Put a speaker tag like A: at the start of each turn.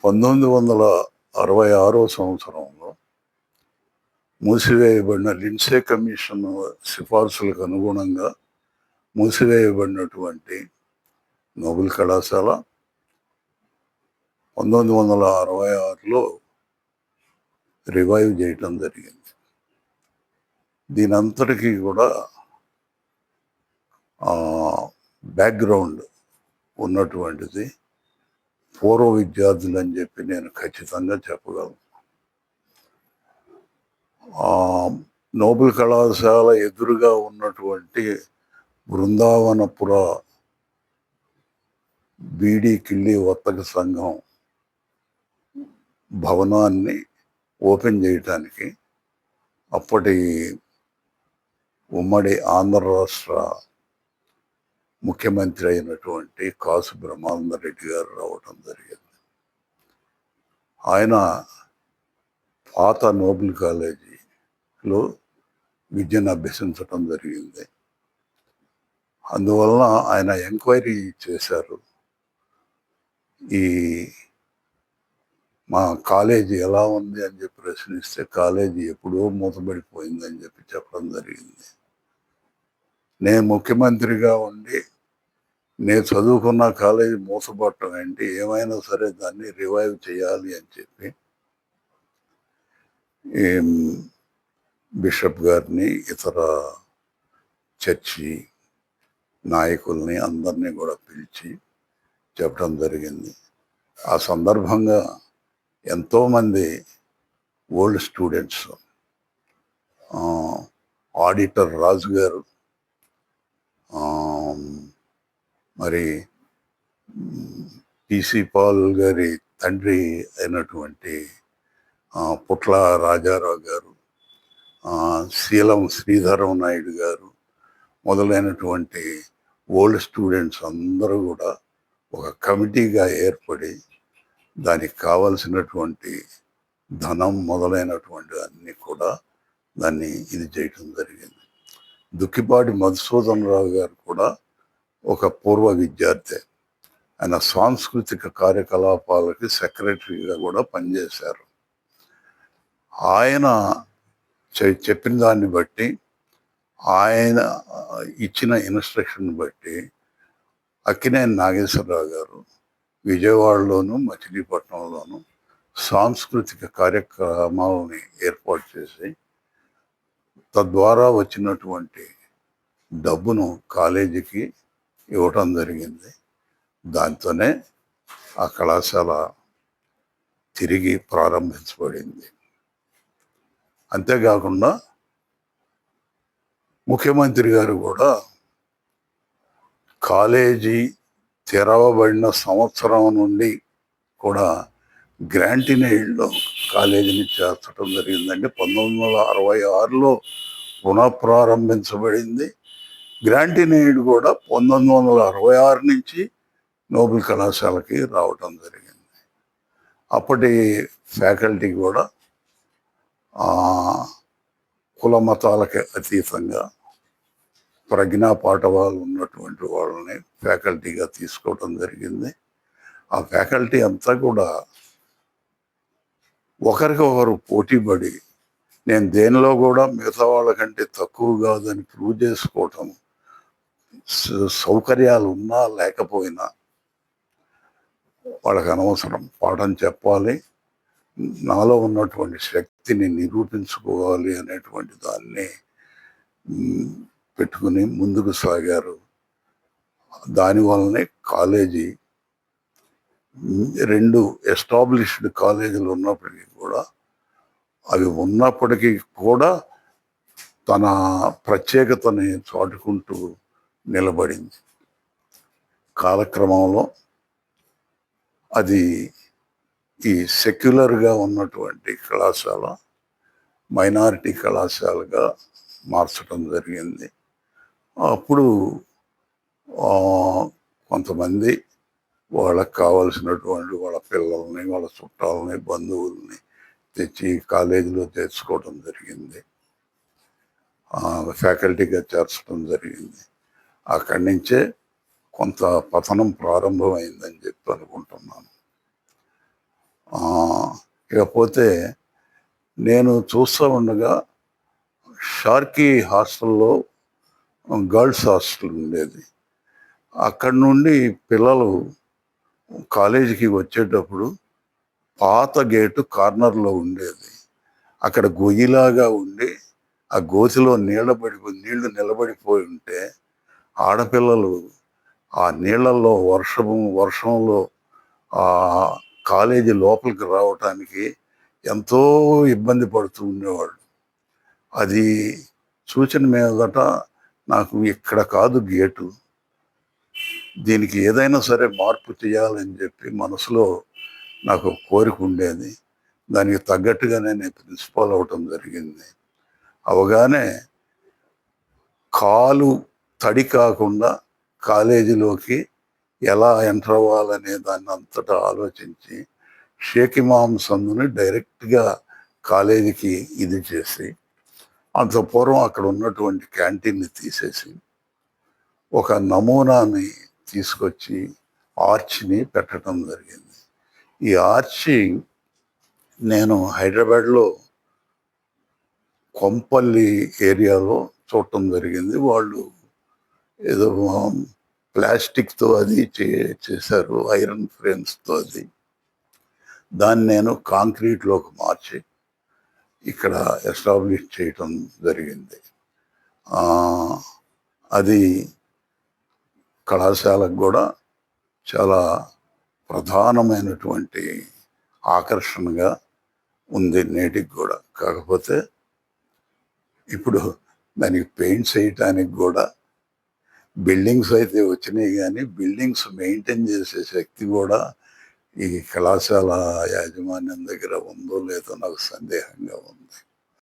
A: 1966 సంవత్సరంలో మూసివేయబడిన Lindsay commission సిఫార్సులకు అనుగుణంగా మూసివేయబడినటువంటి Nobel కళాశాల 1966లో రివైవ్ చేయటం జరిగింది. దీనంతటికీ కూడా బ్యాక్గ్రౌండ్ ఉన్నటువంటిది పూర్వ విద్యార్థులు అని చెప్పి నేను ఖచ్చితంగా చెప్పగలను. నోబెల్ కళాశాల ఎదురుగా ఉన్నటువంటి బృందావనపుర బీడీ కిళ్ళి వర్తక సంఘం భవనాన్ని ఓపెన్ చేయటానికి అప్పటి ఉమ్మడి ఆంధ్ర రాష్ట్ర ముఖ్యమంత్రి అయినటువంటి కాసు బ్రహ్మానందరెడ్డి గారు రావటం జరిగింది. ఆయన పాత నోబెల్ కాలేజీలో విద్యను అభ్యసించటం జరిగింది. అందువలన ఆయన ఎంక్వైరీ చేశారు. ఈ మా కాలేజీ ఎలా ఉంది అని చెప్పి ప్రశ్నిస్తే కాలేజీ ఎప్పుడో మూతబడిపోయిందని చెప్పి చెప్పడం జరిగింది. నేను ముఖ్యమంత్రిగా ఉండి నేను చదువుకున్న కాలేజీ మూతపడటం ఏంటి, ఏమైనా సరే దాన్ని రివైవ్ చేయాలి అని చెప్పి బిషప్ గారిని, ఇతర చర్చి నాయకుల్ని అందరినీ కూడా పిలిచి చెప్పడం జరిగింది. ఆ సందర్భంగా ఎంతోమంది ఓల్డ్ స్టూడెంట్స్, ఆడిటర్ రాజు గారు, మరి పిసి పాల్ గారి తండ్రి అయినటువంటి పుట్ల రాజారావు గారు, శీలం శ్రీధరం నాయుడు గారు మొదలైనటువంటి ఓల్డ్ స్టూడెంట్స్ అందరూ కూడా ఒక కమిటీగా ఏర్పడి దానికి కావలసినటువంటి ధనం మొదలైనటువంటి అన్నీ కూడా దాన్ని ఇది చేయటం జరిగింది. దుక్కిపాటి మధుసూదన్ రావు గారు కూడా ఒక పూర్వ విద్యార్థి. ఆయన సాంస్కృతిక కార్యకలాపాలకి సెక్రటరీగా కూడా పనిచేశారు. ఆయన చెప్పిన దాన్ని బట్టి, ఆయన ఇచ్చిన ఇన్స్ట్రక్షన్ బట్టి అక్కినేని నాగేశ్వరరావు గారు విజయవాడలోను మచిలీపట్నంలోను సాంస్కృతిక కార్యక్రమాలని ఏర్పాటు చేసి తద్వారా వచ్చినటువంటి డబ్బును కాలేజీకి ఇవ్వటం జరిగింది. దాంతోనే ఆ కళాశాల తిరిగి ప్రారంభించబడింది. అంతేకాకుండా ముఖ్యమంత్రి గారు కూడా కాలేజీ తెరవబడిన సంవత్సరం నుండి కూడా గ్రాంట్ ఇన్ ఎయిడ్లో కాలేజీని చేర్చడం జరిగిందంటే 1966లో పునఃప్రారంభించబడింది. గ్రాంట్ ఇన్ ఎయిడ్ కూడా 1966 నుంచి నోబెల్ కళాశాలకి రావటం జరిగింది. అప్పటి ఫ్యాకల్టీ కూడా కుల మతాలకి అతీతంగా ప్రజ్ఞా పాఠవాలు ఉన్నటువంటి వాళ్ళని ఫ్యాకల్టీగా తీసుకోవడం జరిగింది. ఆ ఫ్యాకల్టీ అంతా కూడా ఒకరికొకరు పోటీపడి నేను దేనిలో కూడా మిగతా వాళ్ళకంటే తక్కువ కాదని ప్రూవ్ చేసుకోవటం, సౌకర్యాలు ఉన్నా లేకపోయినా వాళ్ళకి అనవసరం, పాఠం చెప్పాలి, నాలో ఉన్నటువంటి శక్తిని నిరూపించుకోవాలి అనేటువంటి దాన్ని పెట్టుకుని ముందుకు సాగారు. దానివల్లనే కాలేజీ 2 ఎస్టాబ్లిష్డ్ కాలేజీలు ఉన్నప్పటికీ కూడా అవి ఉన్నప్పటికీ కూడా తన ప్రత్యేకతని చాటుకుంటూ నిలబడింది. కాలక్రమంలో అది ఈ సెక్యులర్గా ఉన్నటువంటి కళాశాల మైనారిటీ కళాశాలగా మార్చడం జరిగింది. అప్పుడు కొంతమంది వాళ్ళకు కావాల్సినటువంటి వాళ్ళ పిల్లల్ని, వాళ్ళ చుట్టాలని, బంధువుల్ని తెచ్చి కాలేజీలో చేర్చుకోవడం జరిగింది. ఫ్యాకల్టీగా చేర్చడం జరిగింది. అక్కడి నుంచే కొంత పతనం ప్రారంభమైందని చెప్పి అనుకుంటున్నాను. ఆ, ఇకపోతే నేను చూస్తూ ఉండగా షార్కీ హాస్టల్లో గర్ల్స్ హాస్టల్ ఉండేది. అక్కడి నుండి పిల్లలు కాలేజీకి వచ్చేటప్పుడు పాత గేటు కార్నర్లో ఉండేది. అక్కడ గొయ్యిలాగా ఉండి ఆ గోతిలో నీళ్లు నిలబడిపోయి ఉంటే ఆడపిల్లలు ఆ నీళ్లలో వర్షంలో ఆ కాలేజీ లోపలికి రావటానికి ఎంతో ఇబ్బంది పడుతూ ఉండేవాళ్ళు. అది చూసిన మీదట నాకు ఇక్కడ కాదు గేటు, దీనికి ఏదైనా సరే మార్పు చేయాలని చెప్పి మనసులో నాకు కోరిక ఉండేది. దానికి తగ్గట్టుగానే నేను ప్రిన్సిపాల్ అవటం జరిగింది. అవగానే కాలు తడి కాకుండా కాలేజీలోకి ఎలా ఎంటర్ అవ్వాలనే దాన్ని అంతటా ఆలోచించి షేక్ ఇమాం సందుని డైరెక్ట్గా కాలేజీకి ఇది చేసి, అంత పూర్వం అక్కడ ఉన్నటువంటి క్యాంటీన్ని తీసేసి ఒక నమూనాని తీసుకొచ్చి ఆర్చ్ని పెట్టడం జరిగింది. ఈ ఆర్చి నేను హైదరాబాద్లో కొంపల్లి ఏరియాలో చూడటం జరిగింది. వాళ్ళు ఏదో ప్లాస్టిక్తో అది చేశారు, ఐరన్ ఫ్రేమ్స్తో. అది దాన్ని నేను కాంక్రీట్లోకి మార్చి ఇక్కడ ఎస్టాబ్లిష్ చేయటం జరిగింది. అది కళాశాలకు కూడా చాలా ప్రధానమైనటువంటి ఆకర్షణగా ఉంది నేటికి కూడా. కాకపోతే ఇప్పుడు దానికి పెయింట్స్ వేయటానికి కూడా బిల్డింగ్స్ అయితే వచ్చినాయి, కానీ బిల్డింగ్స్ మెయింటైన్ చేసే శక్తి కూడా ఈ కళాశాల యాజమాన్యం దగ్గర ఉందో లేదో నాకు సందేహంగా ఉంది.